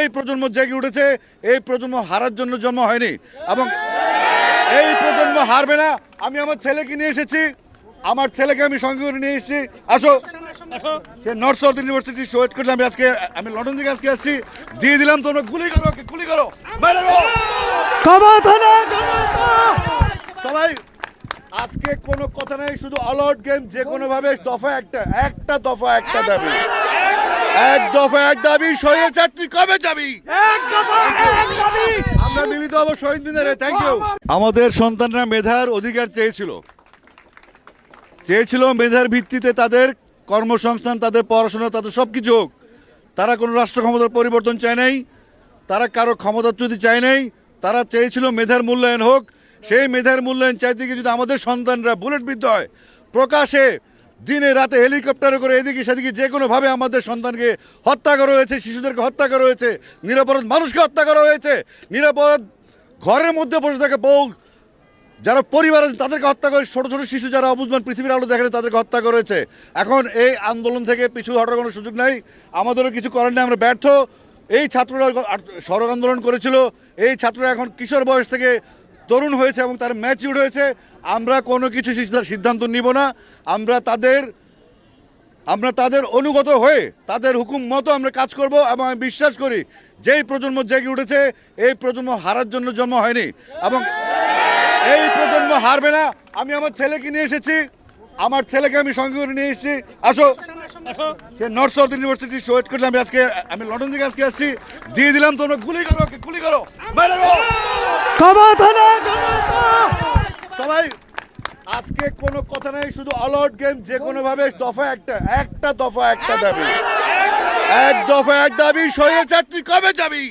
এই প্রজন্ম জেগে উঠেছে। এই প্রজন্ম হারার জন্য জন্ম হয়নি এবং এই প্রজন্ম হারবে না। আমি আমার ছেলেকে নিয়ে এসেছি, আমার ছেলেকে আমি সঙ্গে করে নিয়ে এসেছি। আসো, সে নর্থ সাউথ ইউনিভার্সিটি ওয়েট করলে আমি লন্ডন থেকে আজকে আসছি। দিয়ে দিলাম, তোমরা গুলি করো, গুলি করো, মেরে দাও। সবাই আজকে কোনো কথা নাই, শুধু অল আউট গেম। যে কোনো ভাবে দফা একটা দফা একটা দাবি, এক দফা এক দাবি। স্বৈরাচারী কবে যাবি? আমরা মিলিত হবো শহীদ মিনারে। Thank you. আমাদের সন্তানরা মেধার অধিকার চেয়েছিল মেধার ভিত্তিতে তাদের কর্মসংস্থান, তাদের পড়াশোনা, তাদের সব কিছু হোক। তারা কোনো রাষ্ট্র ক্ষমতার পরিবর্তন চায় নাই, তারা কারো ক্ষমতাচ্যুতি চায় নাই। তারা চেয়েছিল মেধার মূল্যায়ন হোক। সেই মেধার মূল্যায়ন চাইতে গিয়ে যদি আমাদের সন্তানরা বুলেটবিদ্ধ হয়, প্রকাশে দিনে রাতে হেলিকপ্টারে করে এদিকে সেদিকে যে কোনোভাবে আমাদের সন্তানকে হত্যা করা হয়েছে, শিশুদেরকে হত্যা করা হয়েছে, নিরাপরাধ মানুষকে হত্যা করা হয়েছে, নিরাপরাধ ঘরের মধ্যে বসে থাকে বউ যারা পরিবার আছে তাদেরকে হত্যা করে, ছোট ছোট শিশু যারা অবুঝবান পৃথিবীর আলো দেখে তাদেরকে হত্যা করেছে। এখন এই আন্দোলন থেকে পিছু হটার কোনো সুযোগ নাই, আমাদেরও কিছু করার নেই। আমরা ব্যর্থ। এই ছাত্ররা সড়ক আন্দোলন করেছিল, এই ছাত্ররা এখন কিশোর বয়স থেকে তরুণ হয়েছে এবং তারা ম্যাচিউর হয়েছে। আমরা কোনো কিছু সিদ্ধান্ত নিব না। আমরা তাদের অনুগত হয়ে তাদের হুকুম মতো আমরা কাজ করব এবং আমি বিশ্বাস করি যেই প্রজন্ম জেগে উঠেছে, এই প্রজন্ম হারার জন্য জন্ম হয়নি এবং এই প্রজন্ম হারবে না। আমি আমার ছেলেকে নিয়ে এসেছি, আমার ছেলেকে আমি সঙ্গে করে নিয়ে এসেছি। আসো, সে নর্থ সাউথ ইউনিভার্সিটি ওয়েট করলে আমি লন্ডন থেকে আজকে আসছি। দিয়ে দিলাম, তোমরা গুলি করো, গুলি করো, মেরে দাও। সবাই আজকে কোনো কথা নাই, শুধু অল আউট গেম। যে কোনো ভাবে দফা একটা দফা একটা দাবি, এক দফা এক দাবি। স্বৈরাচারী কবে যাবি?